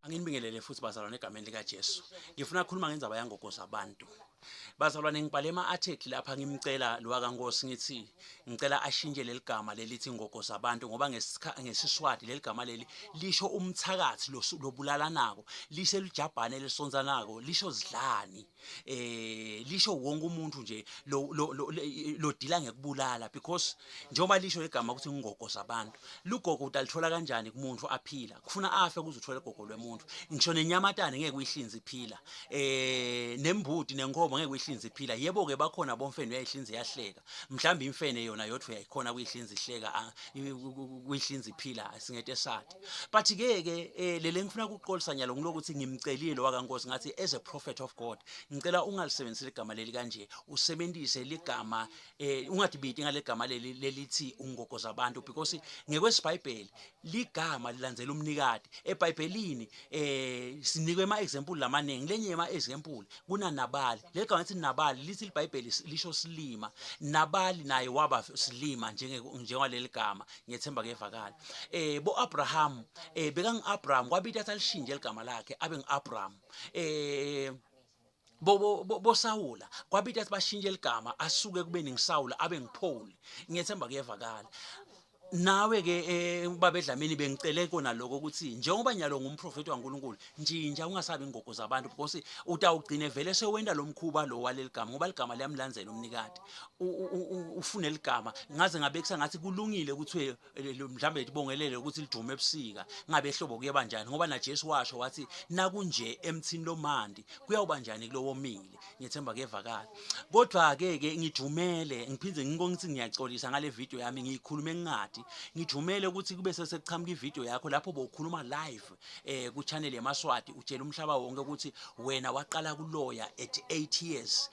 Anginibingelele futhi bazalwane egameni lika Jesu. Ngifuna ukukhuluma ngendaba yangogozabantu. Bazalwane ngibhale ama-article lapha ngimcela lo wakankosi ngithi ngicela ashintshe leligama lelithi ngogozabantu ngoba ngesiswati leligama leli lisho umthakathi lobulalanako, lisho lijabhane lesonzanako, lisho zidlani. Lisho wonke umuntu nje lo dila ngekubulala because njengoba lisho legama ukuthi ngogozabantu. Lugogo utalithola kanjani kumuntu aphila? Kufuna afe kuze uthole gogo lwemuntu. Ngisho nenyamatane ngeke uyihlinze iphila. Nembudi nenkomo ngeke uyihlinze iphila. Yebo ke bakhona bomfene uyayihlinza yahleka. Mhlawumbe imfene yona yodwa uyayikhona kuyihlinza ihleka kuyihlinza iphila asingete sathi. But ke lele ngifuna ukuqolisa nyalo ngilokuthi ngimcelile wakankosi ngathi as a prophet of God ngicela ungalisebenzise igama leli kanje, usebenzise ligama ungadibiti ngalegama lelithi ungogozabantu because ngekwesiBhayibheli ligama lilandzela umnikati. eBhayibhelini sinikwe ama-example lamaningi. Lenye ama-example kuna Nabali. Legama lithi Nabali lithi iBhayibheli lisho silima. Nabali naye waba silima njengaleli gama. Ngiyethemba kuyevakala. Bo-Abraham beka ngi-Abraham kwabita athi alishintshe igama lakhe abe ngi-Abraham. Bo Sawula kwabita athi bashintshe igama asuke kubeni ngiSawula abe ngiPaul. Ngiyethemba kuyevakala. Nawe ke babedlamini bengicele kona lokho ukuthi njengoba nyalo ngumprofeti waNkulunkulu njinja ungasabi ngogozabantu because utawugcine vele sewenda lomkhuba lo waleligama ngoba ligama liyamlandzela umnikati. Ufune ligama ngaze ngabe kusangathi kulungile ukuthi mhlambe libongelele ukuthi lidume ebusika ngabe ehlobo kuye banjani ngoba na Jesu washo wathi nakunje emthini lomandi kuyawuba njani kulowomile. Ngiyethemba kuyevakala. Kodwa ke ngijumele ngiphinde ngithi ngiyaxolisa ngale video yami ngiyikhulume ngingadi. Ngijumele ukuthi kube sekuchamuka ivideo yakho lapho bokhuluma live ku channel yaMaswati utshela umhlaba wonke ukuthi wena waqala kuloya at 8 years.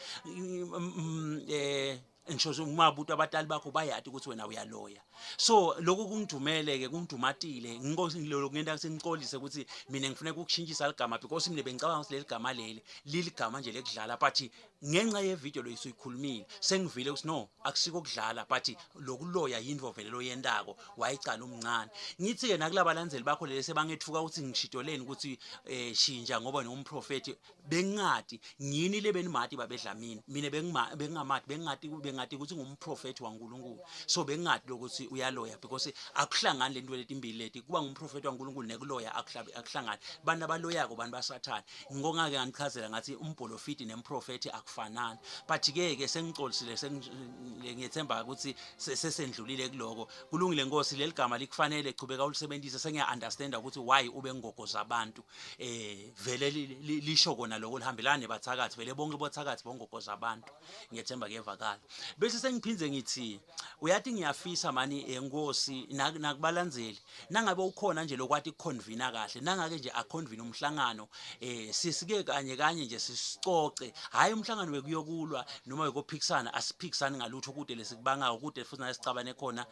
Ngisho umabuto abatali bakho bayati ukuthi wena uyaloya. So lokho kungijumele ke kungidumatile ngiloko ngenda sengiqolise ukuthi mina ngifuna ukukushintshisa ligama because mina bengicabanga ukuthi leli gama leli liligama nje lekudlala but ngenxa yevideo loyikhulumile sengivile ukuthi no akusiko kudlala but lokuloya yinto vele loyendako wayicala umncane. Ngithi ke nakulaba balandeli bakho leli sebangethuka ukuthi ngishidoleni ukuthi shintsha ngoba nomprofeti bengingadi ngini lebenimati babedlamini mina bengingamati bengingati ukuthi ngumprofeti waNkulunkulu. So bengingadi lokuthi uyaloya because akuhlangani lento letimbili leti kuba ngumprofeti waNkulunkulu nekuloya akuhlangani. Bantu abaloyako abantu basathana. Ngongake nganichazela ngathi umprofeti nemprofeti akufanani. But ke sengicolisile ngiyethemba ukuthi sesendlulile kuloko. Kulungile Nkosi leli gama likufanele chubeka ulisebenzise sengiya understand ukuthi why ube ngogozabantu. Vele lisho kona lokho lihambelana nebathakathi vele bonke bothakathi bongogozabantu. Ngiyethemba kuyevakala. Bese sengiphindze ngithi uyathi ngiyafisa mani Nkosi nakubalandzeli nangabe ukhona nje lokwathi convener kahle nangake nje aconvene umhlangano sisike kanye nje sisicoce hayi umhlangano wekuyokulwa noma wekophikisana asiphikisani ngalutho kude lesikubanga kude futhi nasicabane khona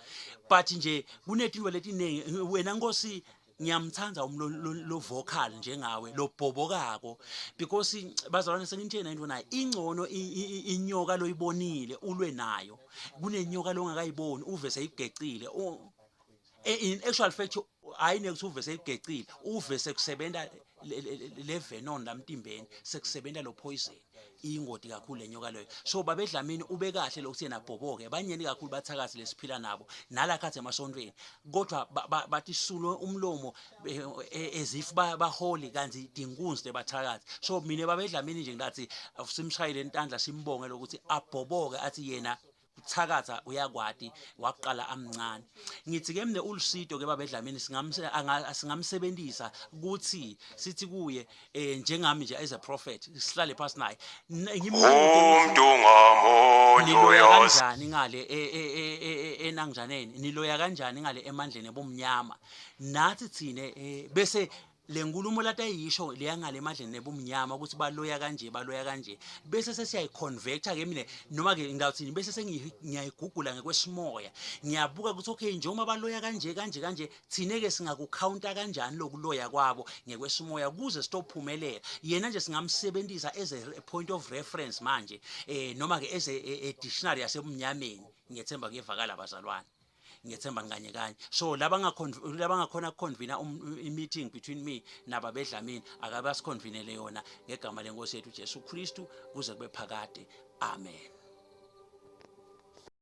but nje kunetinto letiningi wena Nkosi ngiyamthanda lo vocal njengawe lo bhobokako because bazalwane sengitshena into nayo ingcono inyoka loyibonile ulwe nayo kunenyoka longakayiboni uve seyigecile. In actual fact ayine ukuthi uve seyigecile uve sekusebenza le venom lamtimbeni sekusebenza lo poison ingoti kakhulu lenyoka leyo. So babedlamini ube kahle lokuthi yena bhoboke abanyeni kakhulu bathakathi lesiphila nabo nalakhathi emasontweni kodwa bathi sulo umlomo ezifu baholi kanti dinkunzi lebathakathi. So mina babedlamini nje ngathi simshayile entandla simbonge lokuthi abhoboke athi yena uthakatha uyakwati waqala amncane. Ngithi ke mne uLsito ke babedlamini singamsebenzisa ukuthi sithi kuye njengami nje as a prophet sihlale phansi naye umuntu ngamunye kanjani ngale enangijaneni niloya kanjani ngale emandleni bomnyama nathi thine bese lenkulumo latayisho leyangale emadleni nebumnyama ukuthi baloya kanje bese sesiyayiconvecta ke mina noma ke ngawuthini bese ngiyayigugula ngekwesimoya ngiyabuka ukuthi okay njengoba baloya kanje thine ke singakucounter kanjani lokuloya kwabo ngekwesimoya kuze stophumelela yena nje singamsebenzisa as a point of reference manje noma ke as a dictionary yasebumnyameni. Ngiyethemba kuyevakala bazalwane. ngiyethemba kanye kanye. So labangakhona ukuconvene i-meeting between me nababedlamini akabe asiconvenele yona ngegama lenkosi yethu Jesu Kristu kuze kube phakade. Amen.